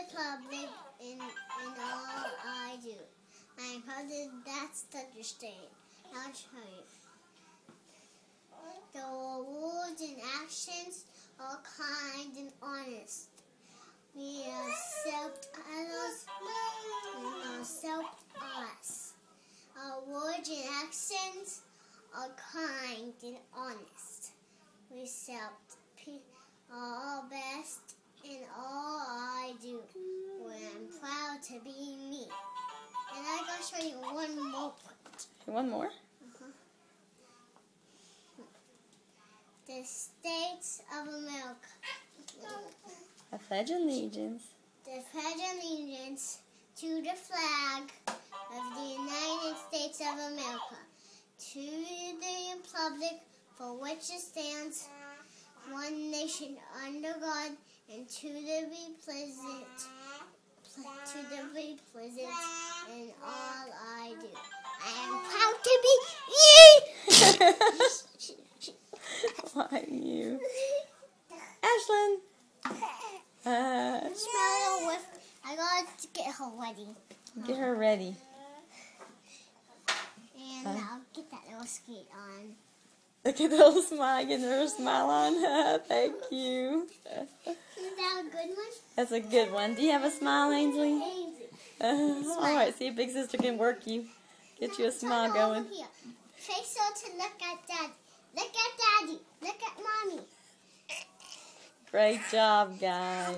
Republic in all I do. I am proud that that's the state. I'll show you. The words and actions are kind and honest. We accept others and accept us. Our words and actions are kind and honest. We accept our best in all I do. I'm proud to be me. And I'm going to show you one more point. One more? The States of America. I pledge allegiance. The pledge allegiance to the flag of the United States of America, to the republic for which it stands, one nation under God, and to the represent in all I do. I am proud to be me. Why you? Ashlyn! Smile with. I got to get her ready. Get her ready. And I'll get that little skate on. Look at the little smile, getting her smile on. Thank you. Is that a good one? That's a good one. Do you have a smile, Ainsley? Ainsley. Alright, see if Big Sister can work you. Get you a smile going. Over here. Face her to look at Daddy. Look at Daddy. Look at Mommy. Great job, guys.